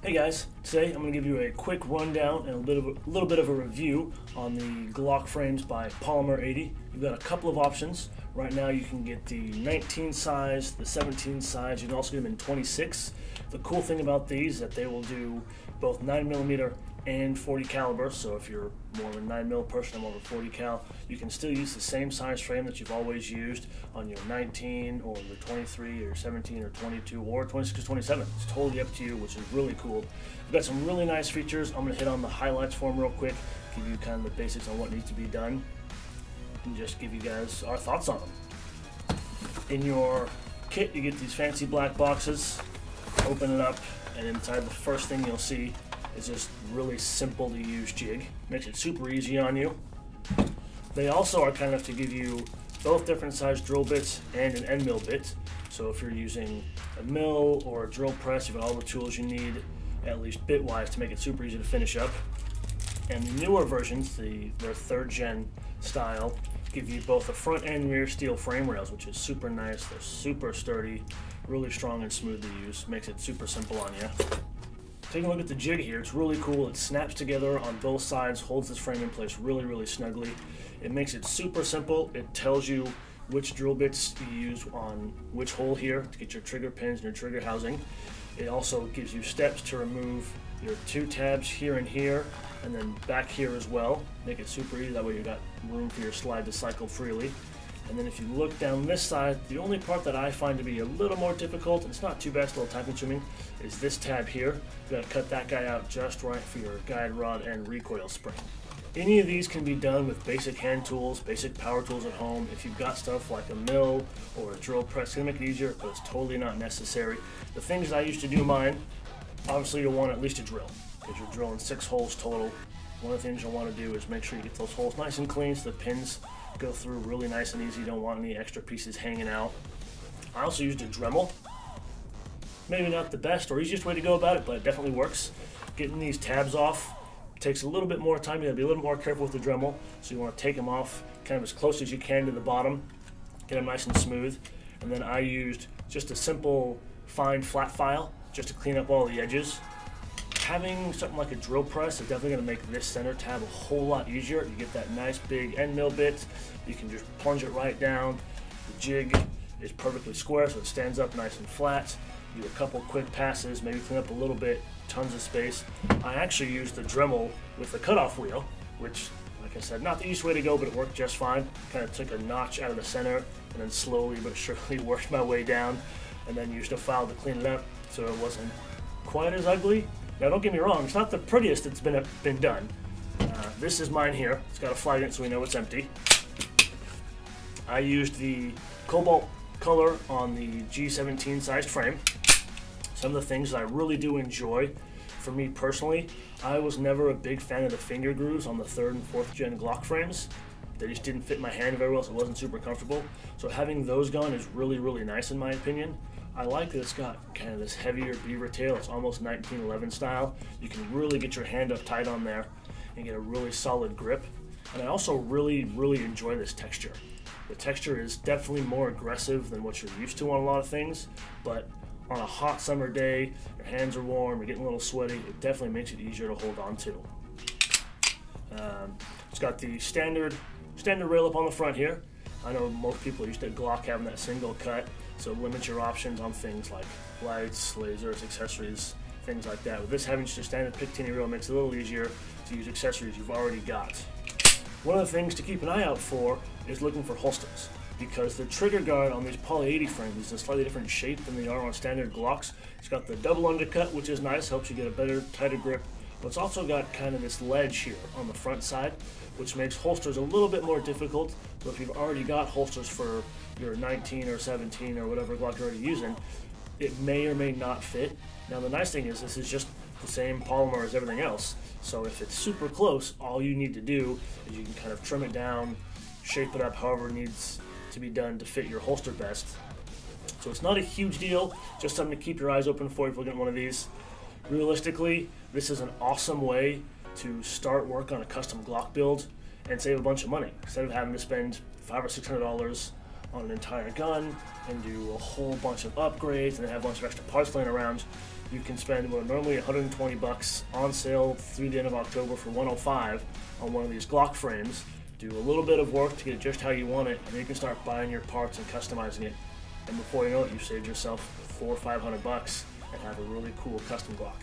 Hey guys, today I'm going to give you a quick rundown and a little bit of a review on the Glock frames by Polymer80. You've got a couple of options. Right now you can get the 19 size, the 17 size, you can also get them in 26. The cool thing about these is that they will do both 9mm and 40 caliber, so if you're more of a 9mm person and more of a 40 cal, you can still use the same size frame that you've always used on your 19 or your 23 or 17 or 22 or 26 or 27. It's totally up to you, which is really cool. We've got some really nice features. I'm going to hit on the highlights for them real quick, give you kind of the basics on what needs to be done, and just give you guys our thoughts on them. In your kit, you get these fancy black boxes. Open it up, and inside the first thing you'll see is just really simple to use jig. Makes it super easy on you. They also are kind of to give you both different size drill bits and an end mill bit. So if you're using a mill or a drill press, you've got all the tools you need, at least bit-wise, to make it super easy to finish up. And the newer versions, their 3rd gen style, give you both a front and rear steel frame rails, which is super nice. They're super sturdy, really strong and smooth to use. Makes it super simple on you. Taking a look at the jig here, it's really cool. It snaps together on both sides, holds this frame in place really snugly. It makes it super simple. It tells you which drill bits you use on which hole here to get your trigger pins and your trigger housing. It also gives you steps to remove your 2 tabs here and here, and then back here as well. Make it super easy, that way you've got room for your slide to cycle freely. And then if you look down this side, the only part that I find to be a little more difficult, and it's not too bad, it's a little time consuming, is this tab here. You gotta cut that guy out just right for your guide rod and recoil spring. Any of these can be done with basic hand tools, basic power tools at home. If you've got stuff like a mill or a drill press, it's gonna make it easier, but it's totally not necessary. The things that I used to do mine, obviously you'll want at least a drill, because you're drilling 6 holes total. One of the things you'll want to do is make sure you get those holes nice and clean so the pins go through really nice and easy. You don't want any extra pieces hanging out. I also used a Dremel. Maybe not the best or easiest way to go about it, but it definitely works. Getting these tabs off takes a little bit more time. You gotta be a little more careful with the Dremel. So you want to take them off kind of as close as you can to the bottom, get them nice and smooth. And then I used just a simple fine flat file just to clean up all the edges. Having something like a drill press is definitely going to make this center tab a whole lot easier. You get that nice big end mill bit. You can just plunge it right down. The jig is perfectly square, so it stands up nice and flat. Do a couple quick passes, maybe clean up a little bit, tons of space. I actually used the Dremel with the cutoff wheel, which, like I said, not the easiest way to go, but it worked just fine. Kind of took a notch out of the center and then slowly but surely worked my way down, and then used a file to clean it up so it wasn't quite as ugly. Now don't get me wrong, it's not the prettiest that's been done. This is mine here. It's got a flag in it so we know it's empty. I used the cobalt color on the G17 sized frame. Some of the things that I really do enjoy, for me personally, I was never a big fan of the finger grooves on the 3rd and 4th gen Glock frames. They just didn't fit my hand very well, so it wasn't super comfortable. So having those gone is really nice in my opinion. I like that it's got kind of this heavier beaver tail. It's almost 1911 style. You can really get your hand up tight on there and get a really solid grip. And I also really enjoy this texture. The texture is definitely more aggressive than what you're used to on a lot of things, but on a hot summer day, your hands are warm, you're getting a little sweaty, it definitely makes it easier to hold on to. It's got the standard rail up on the front here. I know most people are used to Glock having that single cut, so limit your options on things like lights, lasers, accessories, things like that. With this having just a standard Picatinny reel, makes it a little easier to use accessories you've already got. One of the things to keep an eye out for is looking for holsters, because the trigger guard on these Poly80 frames is a slightly different shape than they are on standard Glocks. It's got the double undercut, which is nice, helps you get a better, tighter grip, but it's also got kind of this ledge here on the front side, which makes holsters a little bit more difficult. So if you've already got holsters for your 19 or 17 or whatever Glock you're already using, it may or may not fit. Now the nice thing is this is just the same polymer as everything else. So if it's super close, all you need to do is you can kind of trim it down, shape it up however it needs to be done to fit your holster best. So it's not a huge deal, just something to keep your eyes open for if you're getting one of these. Realistically, this is an awesome way to start work on a custom Glock build and save a bunch of money. Instead of having to spend $500 or $600 on an entire gun and do a whole bunch of upgrades and have a bunch of extra parts laying around, you can spend what normally 120 bucks on sale through the end of October for 105 on one of these Glock frames. Do a little bit of work to get it just how you want it, and then you can start buying your parts and customizing it. And before you know it, you've saved yourself $400 or $500 and have a really cool custom Glock.